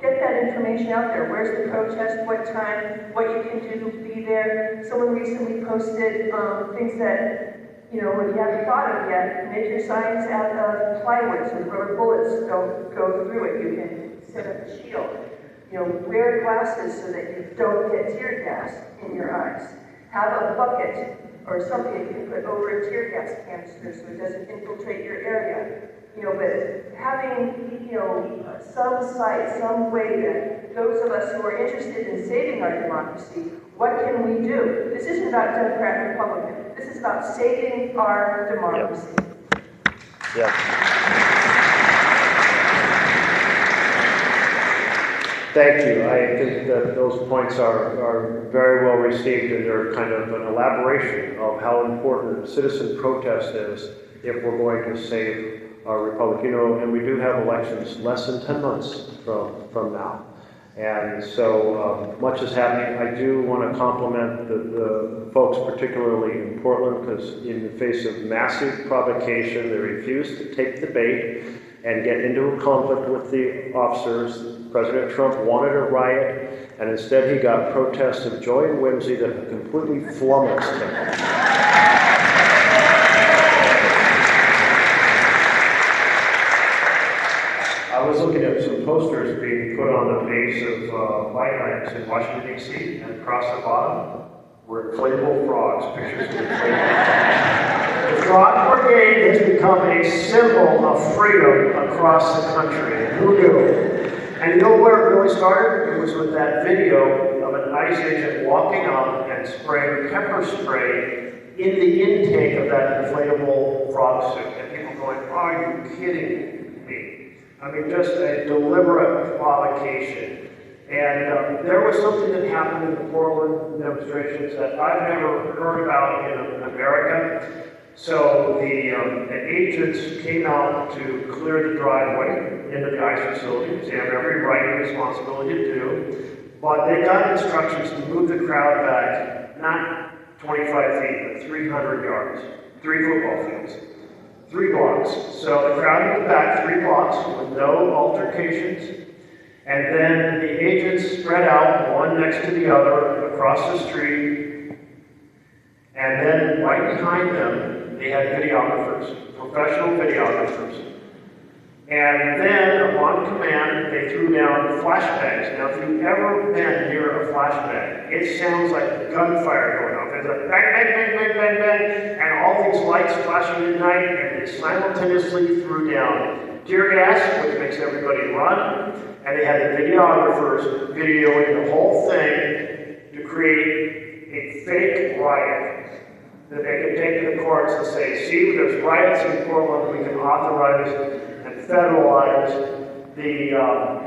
Get that information out there. Where's the protest? What time? What you can do to be there. Someone recently posted things that, when you haven't thought of yet. Make your signs out of plywood so the rubber bullets don't go through it. You can set up a shield. Wear glasses so that you don't get tear gas in your eyes. Have a bucket or something you can put over a tear gas canister so it doesn't infiltrate your area. But having, some site, some way that those of us who are interested in saving our democracy, what can we do? This isn't about Democrat and Republican. This is about saving our democracy. Thank you. I think that those points are very well received, and they're kind of an elaboration of how important citizen protest is if we're going to save our republic. And we do have elections less than 10 months from now. And so much is happening. I do want to compliment the folks, particularly in Portland, because in the face of massive provocation, they refused to take the bait and get into a conflict with the officers. President Trump wanted a riot, and instead he got protests of joy and whimsy that completely flummoxed him. I was looking at some posters being put on the base of light lamps in Washington, D.C., and across the bottom were inflatable frogs, pictures of inflatable frogs. The Frog Brigade has become a symbol of freedom across the country. Who knew? And you know where it really started? It was with that video of an ICE agent walking up and spraying pepper spray in the intake of that inflatable frog suit. And people going, are you kidding me? I mean, just a deliberate provocation. And there was something that happened in the Portland demonstrations that I've never heard about in America. So the agents came out to clear the driveway into the ICE facility, which they have every right and responsibility to do. But they got instructions to move the crowd back, not 25 feet, but 300 yards, 3 football fields. 3 blocks. So the crowd moved back 3 blocks with no altercations. And then the agents spread out, one next to the other, across the street. And then right behind them, they had videographers, professional videographers. And then, upon command, they threw down flashbangs. Now, if you've ever been near a flashbang, it sounds like gunfire going off. There's a bang, bang, bang, bang, bang, bang, and all these lights flashing at night, and they simultaneously threw down tear gas, which makes everybody run, and they had the videographers videoing the whole thing to create a fake riot that they could take to the courts and say, see, there's riots in Portland, we can authorize and federalize the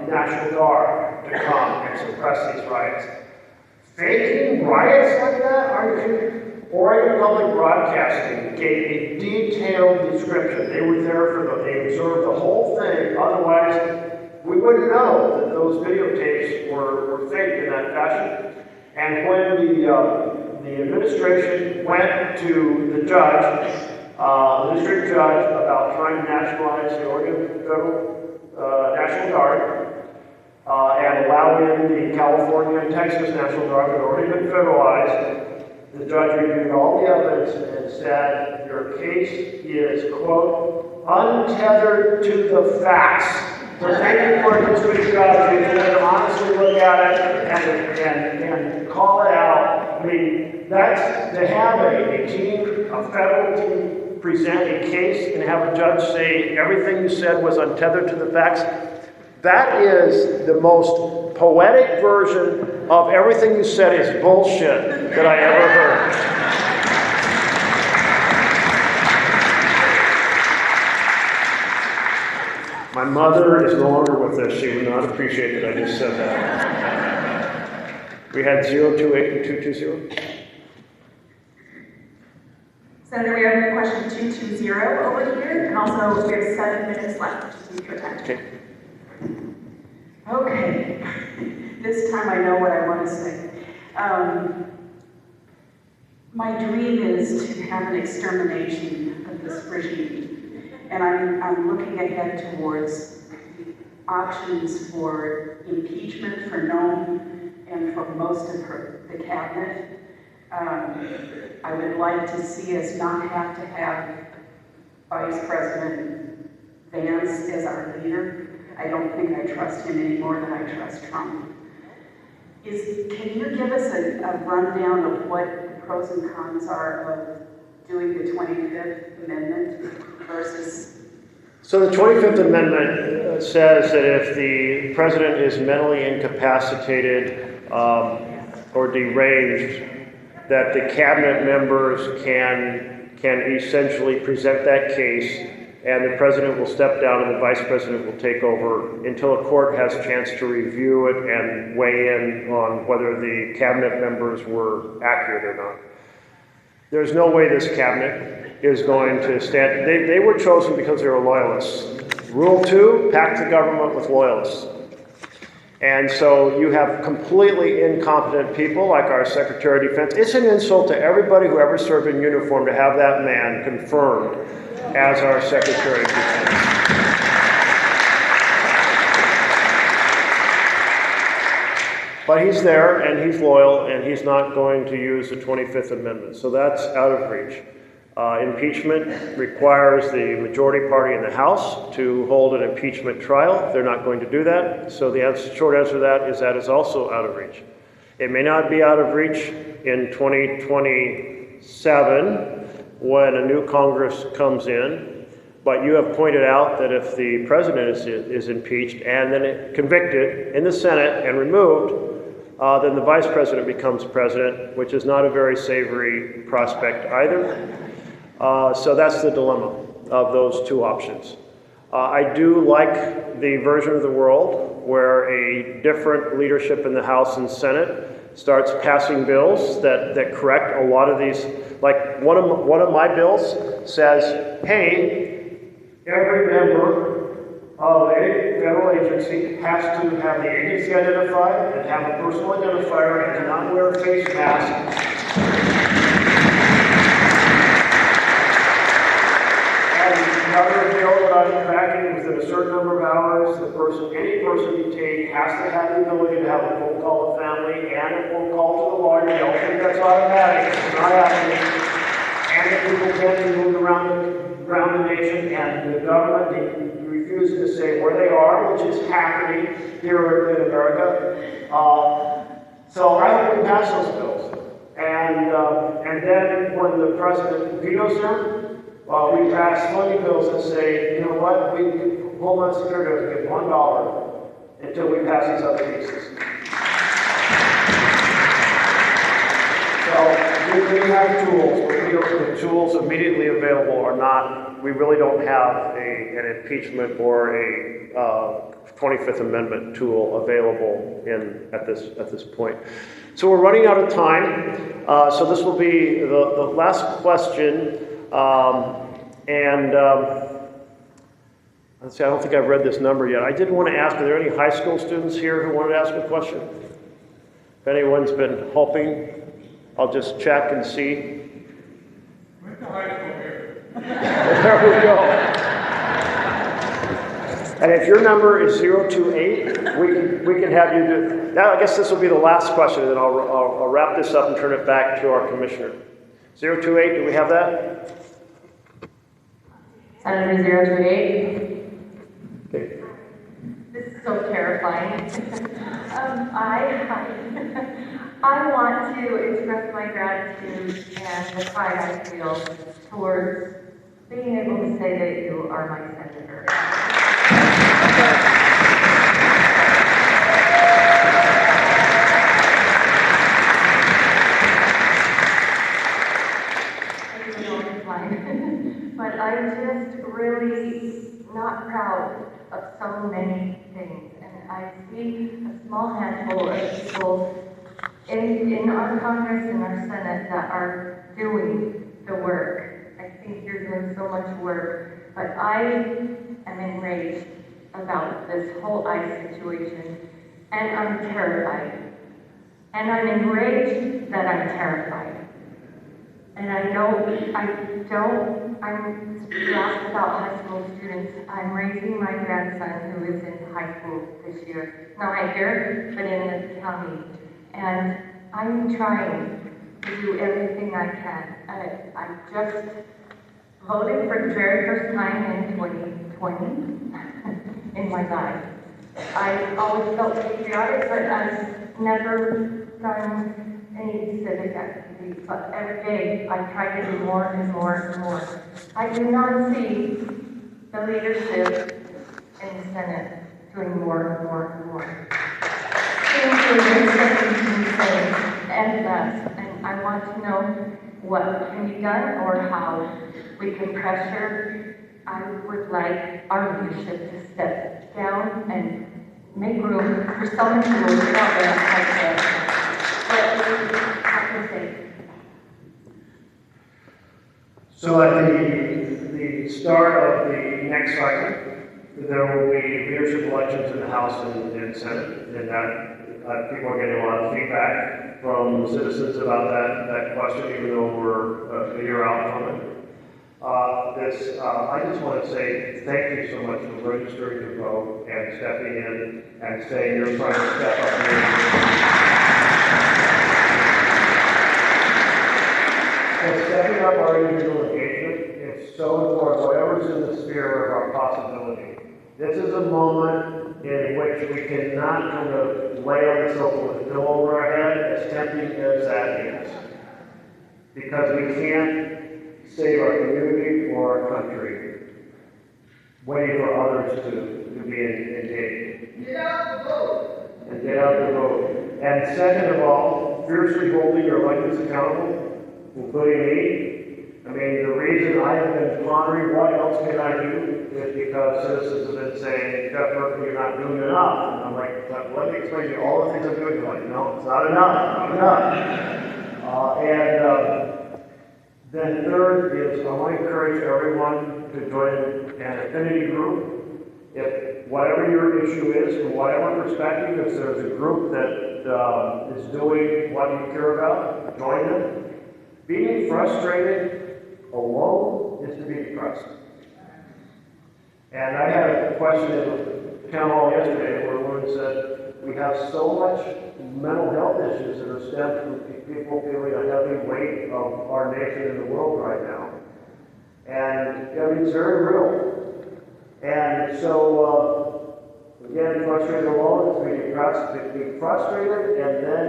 National Guard to come and suppress these riots. Faking riots like that? Are you kidding? Oregon Public Broadcasting gave a detailed description. They were there they observed the whole thing. Otherwise, we wouldn't know that those videotapes were faked in that fashion. And when the administration went to the judge, the district judge, about trying to nationalize the Oregon Federal National Guard and allow in the California and Texas National Guard that had already been federalized, the judge reviewed all the evidence and said, your case is, quote, untethered to the facts. So thank you for a district judge who can honestly look at it and call it out. I mean, that's to have a team, a federal team, present a case and have a judge say everything you said was untethered to the facts. That is the most poetic version of everything you said is bullshit that I ever heard. My mother is no longer with us. She would not appreciate that I just said that. We had 028220. Senator, we have question 220 over here, and also we have 7 minutes left to keep your time. Okay. Okay. This time I know what I want to say. My dream is to have an extermination of this regime. And I'm looking ahead towards options for impeachment for Nome and for most of the cabinet. I would like to see us not have to have Vice President Vance as our leader. I don't think I trust him any more than I trust Trump. Can you give us a rundown of what the pros and cons are of doing the 25th Amendment versus... So the 25th Amendment says that if the president is mentally incapacitated or deranged, that the cabinet members can essentially present that case, and the president will step down and the vice president will take over until a court has a chance to review it and weigh in on whether the cabinet members were accurate or not. There's no way this cabinet is going to stand. They were chosen because they were loyalists. Rule 2, pack the government with loyalists. And so you have completely incompetent people like our Secretary of Defense. It's an insult to everybody who ever served in uniform to have that man confirmed as our Secretary of Defense. But he's there, and he's loyal, and he's not going to use the 25th Amendment. So that's out of reach. Impeachment requires the majority party in the House to hold an impeachment trial. They're not going to do that. So the short answer to that is also out of reach. It may not be out of reach in 2027 when a new Congress comes in, but you have pointed out that if the president is impeached and then convicted in the Senate and removed, then the vice president becomes president, which is not a very savory prospect either. So that's the dilemma of those two options. I do like the version of the world where a different leadership in the House and Senate starts passing bills that correct a lot of these. Like one of my bills says, hey, every member of a federal agency has to have the agency identified and have a personal identifier and cannot wear a face mask. Another bill that I'm tracking, within a certain number of hours, any person detained has to have the ability to have a phone call to family and a phone call to the lawyer. They don't think that's automatic. It's not happening. And that people can be moved around the nation, and the government refuses to say where they are, which is happening here in America. So I hope we pass those bills. And then when the president vetoes them, we pass money bills and say, you know what, Homeland Security doesn't get $1 until we pass these other cases. So We have tools, but the tools immediately available are not, we really don't have an impeachment or a 25th Amendment tool available at this point. So we're running out of time. So this will be the last question. Let's see, I don't think I've read this number yet. I did want to ask, are there any high school students here who wanted to ask a question? If anyone's been hoping, I'll just check and see. Went to high school here. There we go. And if your number is 028, we can have you do that. I guess this will be the last question, and then I'll wrap this up and turn it back to our commissioner. 028, do we have that? Senator 028. Okay. This is so terrifying. I want to express my gratitude and the pride I feel towards being able to say that you are my senator. But I'm just really not proud of so many things. And I see a small handful of people in our Congress and our Senate that are doing the work. I think you're doing so much work, but I am enraged about this whole ICE situation, and I'm terrified. And I'm enraged that I'm terrified. And you asked about high school students. I'm raising my grandson who is in high school this year. Not right here, but in the county. And I'm trying to do everything I can. I just voted for the very first time in 2020 in my life. I always felt patriotic, but I've never done any civic activity. But every day I try to do more and more and more. I do not see the leadership in the Senate doing more and more and more. Things are insane and fast, and I want to know what can be done or how we can pressure. I would like our leadership to step down and make room for someone who will get out there and fight. So at the start of the next cycle, there will be leadership elections in the House and Senate, and that people are getting a lot of feedback from citizens about that question, even though we're a year out from it. I just want to say thank you so much for registering to vote and stepping in and saying you're trying to step up here. And stepping up our individual engagement is so important, whatever's in the sphere of our possibility. This is a moment in which we cannot kind of lay on the sofa with a pillow over our head, as tempting as that is. Because we can't save our community or our country waiting for others to be engaged. Get out the vote. And get out the vote. And second of all, fiercely holding your electeds accountable, including me. I mean, the reason I've been pondering what else can I do is because citizens have been saying, Jeff Merkley, you're not doing enough. And I'm like, let me explain to you all the things I'm doing. They're like, no, it's not enough, not enough. Then third is I want to encourage everyone to join an affinity group. If whatever your issue is, from whatever perspective, if there's a group that is doing what you care about, join them. Being frustrated alone is to be depressed. And I had a question in the town hall yesterday where a woman said, we have so much mental health issues that are stemmed from people feeling a heavy weight of our nation and the world right now. And I mean, it's very real. And so, again, frustrated alone is to be depressed. To be frustrated and then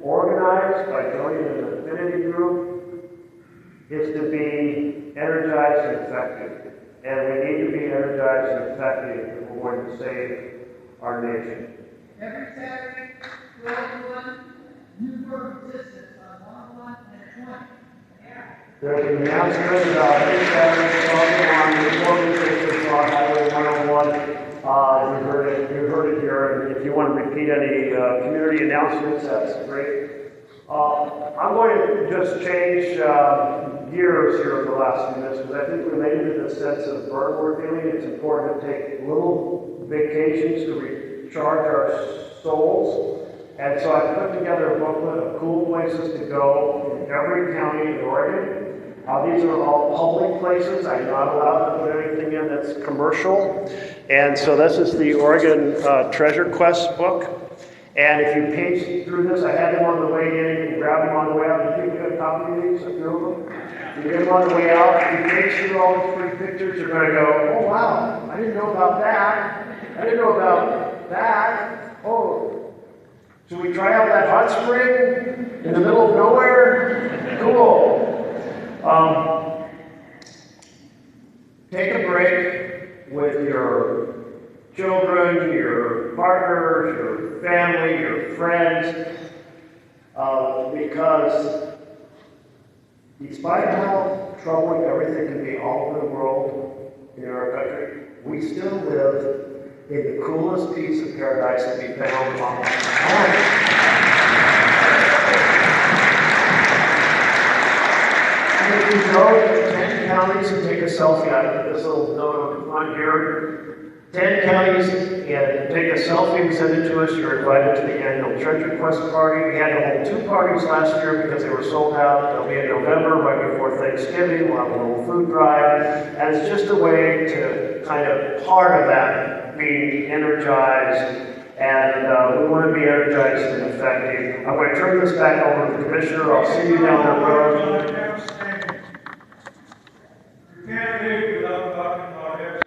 organized by joining an affinity group is to be energized and effective. And we need to be energized and effective if we're going to save our nation. Every Saturday, 12 to 1, Newport Resistance on 101 and 20. There's an announcement about this Saturday, on the Newport on Highway 101. You heard it here, and if you want to repeat any community announcements, that's great. I'm going to just change gears here in the last few minutes, because I think related to the sense of burn we're feeling, it's important to take little vacations to recharge our souls. And so I put together a booklet of cool places to go in every county in Oregon. These are all public places. I'm not allowed to put anything in that's commercial. And so this is the Oregon Treasure Quest book. And if you page through this, I had them on the way in. You can grab them on the way out. You think you have a copy of these? A few of them? You get them on the way out. If you page through all these pretty pictures, you're going to go, oh, wow, I didn't know about that. I didn't know about that. Oh, should we try out that hot spring in the middle of nowhere? Cool. Take a break with your children, your partners, your family, your friends, because despite how troubling everything can be all over the world in our country, we still live in the coolest piece of paradise that we found on the planet. And if you go to 10 counties and take a selfie, I put this little note on the front here. 10 counties and take a selfie and send it to us. You're invited to the annual Treasure Quest party. We had to hold 2 parties last year because they were sold out. They'll be in November, right before Thanksgiving. We'll have a little food drive. And it's just a way to kind of part of that being energized. And we want to be energized and effective. I'm going to turn this back over to the Commissioner. I'll see you down the road. You can't leave without talking about Epstein.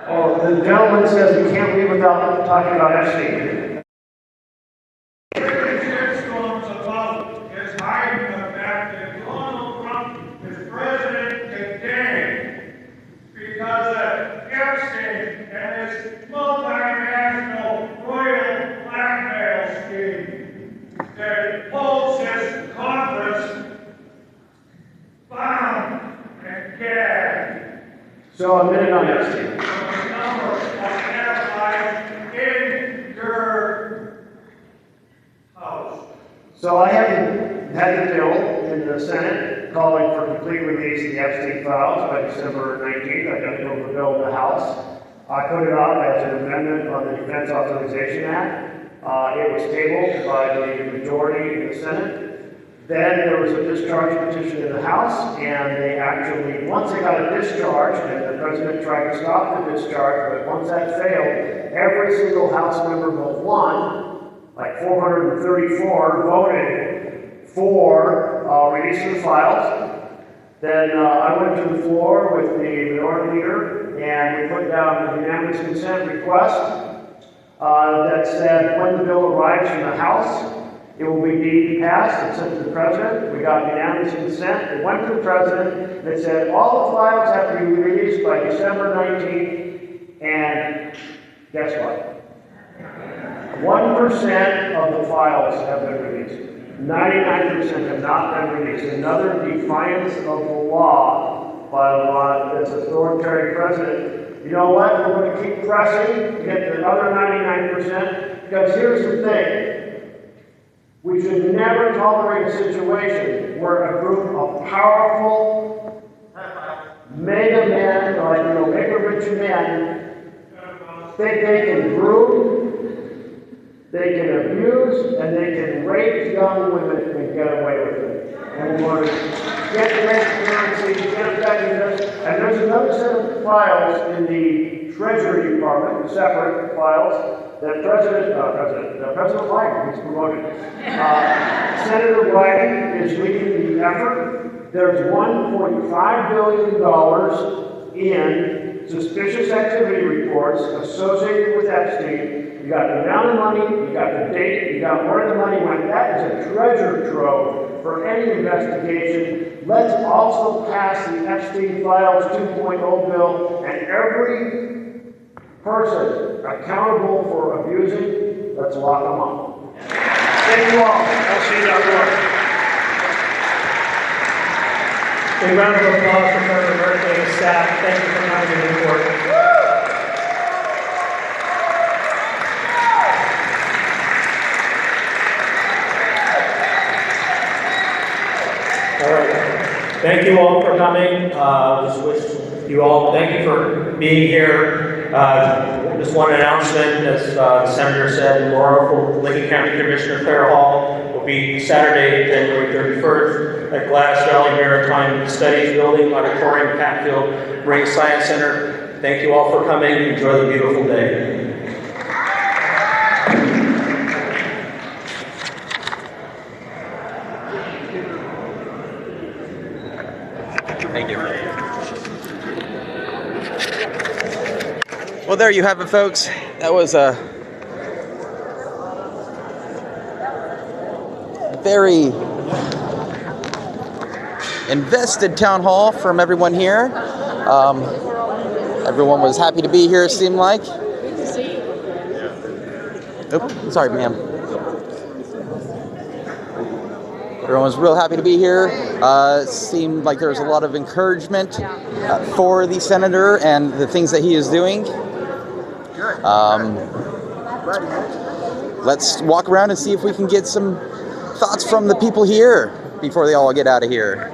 Oh, the gentleman says we can't leave without talking about Epstein. Shitstorms about is hiding the fact that Donald Trump is president today because of Epstein and his multinational royal blackmail scheme that holds his Congress bound and gagged. So a minute on Epstein. In your house. So I haven't had the bill in the Senate calling for complete release of the Epstein files by December 19th. I got to go the bill in the House. I put it up as an amendment on the Defense Authorization Act. It was tabled by the majority in the Senate. Then there was a discharge petition in the House, and they actually, once they got a discharge, and the president tried to stop the discharge, but once that failed, every single House member but one, like 434, voted for release of the files. Then I went to the floor with the minority leader, and we put down a unanimous consent request that said when the bill arrives from the House, it will be deemed passed and sent to the president. We got unanimous consent. It went to the president that said all the files have to be released by December 19th. And guess what? 1% of the files have been released. 99% have not been released. Another defiance of the law by this authoritarian president. You know what? We're going to keep pressing to get the other 99%, because here's the thing. We should never tolerate a situation where a group of powerful mega men, like mega rich men, think they can groom, they can abuse, and they can rape young women and get away with it. And we want to get transparency, get effectiveness, and there's another set of files in the Treasury Department, separate files, that President Biden, who's promoted, Senator Biden is leading the effort. There's $1.5 billion in suspicious activity reports associated with Epstein. You got the amount of money, you got the date, you got where the money went. That is a treasure trove for any investigation. Let's also pass the Epstein Files 2.0 bill, and every person accountable for abusing, let's lock them up. Thank you all. I'll see you down the road. A round of applause for Senator Merkley and his staff. Thank you for coming to Newport. All right. Thank you all for coming. Just wish you all, thank you for being here. Just one announcement, as the Senator said, tomorrow for Lincoln County Commissioner Claire Hall will be Saturday, January 31st at Glass Valley Maritime Studies Building, Auditorium, Hatfield Marine Science Center. Thank you all for coming. Enjoy the beautiful day. Thank you. Well, there you have it, folks. That was a very invested town hall from everyone here. Everyone was happy to be here, it seemed like. Oh, sorry, ma'am. Everyone was real happy to be here. It seemed like there was a lot of encouragement for the senator and the things that he is doing. Let's walk around and see if we can get some thoughts from the people here before they all get out of here.